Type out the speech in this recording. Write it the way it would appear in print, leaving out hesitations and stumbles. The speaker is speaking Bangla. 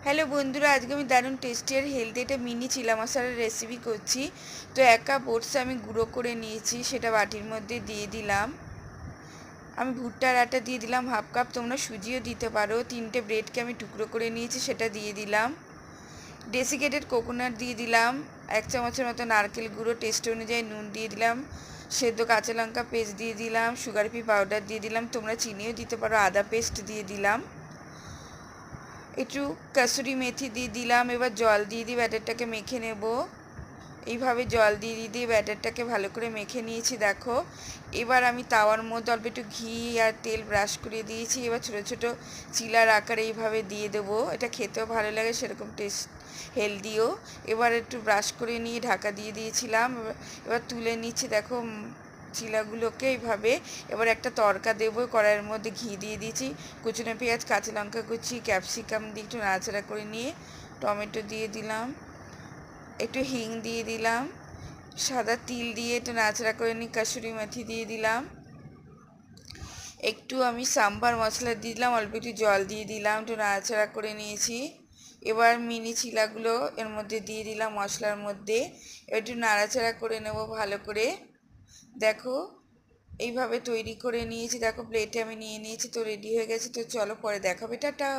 হ্যালো বন্ধুরা, আজকে আমি দারুণ টেস্টি আর হেলদি একটা মিনি চিলা মশলার রেসিপি করছি। তো 1 কাপ ওটস আমি গুঁড়ো করে নিয়েছি, সেটা বাটির মধ্যে দিয়ে দিলাম। আমি ভুট্টার আটা দিয়ে দিলাম হাফ কাপ, তোমরা সুজিও দিতে পারো। 3টে ব্রেডকে আমি টুকরো করে নিয়েছি, সেটা দিয়ে দিলাম। ডেসিকেটেড কোকোনাট দিয়ে দিলাম। 1 চামচের মতো নারকেল গুঁড়ো, টেস্ট অনুযায়ী নুন দিয়ে দিলাম। সেদ্ধ কাঁচা লঙ্কা পেস্ট দিয়ে দিলাম। সুগার ফ্রি পাউডার দিয়ে দিলাম, তোমরা চিনিও দিতে পারো। আদা পেস্ট দিয়ে দিলাম। একটু কাসুরি মেথি দিয়ে দিলাম। এবার জল দিয়ে দিয়ে ব্যাটারটাকে মেখে নেব। এইভাবে জল দিয়ে দিয়ে ব্যাটারটাকে ভালো করে মেখে নিয়েছি। দেখো, এবার আমি তাওয়ার মধ্যে অল্প একটু ঘি আর তেল ব্রাশ করে দিয়েছি। এবার ছোটো ছোটো চিলার আকারে এইভাবে দিয়ে দেবো। এটা খেতেও ভালো লাগে, সেরকম টেস্ট হেলদিও। এবার একটু ব্রাশ করে নিয়ে ঢাকা দিয়ে দিয়েছিলাম। এবার তুলে নিচ্ছি। দেখো চিলাগুলোকে এইভাবে। এবার একটা তড়কা দেবো। কড়াইয়ের মধ্যে ঘি দিয়ে দিয়েছি। কুচনো পেঁয়াজ, কাঁচা লঙ্কা কুচি, ক্যাপসিকাম দিয়ে একটু নাড়াচাড়া করে নিয়ে টমেটো দিয়ে দিলাম। একটু হিং দিয়ে দিলাম। সাদা তিল দিয়ে একটু নাড়াচাড়া করে নিয়ে কাসুরি মেথি দিয়ে দিলাম। একটু আমি সাম্বার মশলা দিয়ে দিলাম। অল্প একটু জল দিয়ে দিলাম, একটু নাড়াচাড়া করে নিয়েছি। এবার মিনি চিলাগুলো এর মধ্যে দিয়ে দিলাম মশলার মধ্যে। একটু নাড়াচাড়া করে নেব ভালো করে। দেখো, এইভাবে তৈরি করে নিয়েছি। দেখো, প্লেটে আমি নিয়ে নিয়েছি। তো রেডি হয়ে গেছে। তো চলো পরে দেখাবে। টাটা।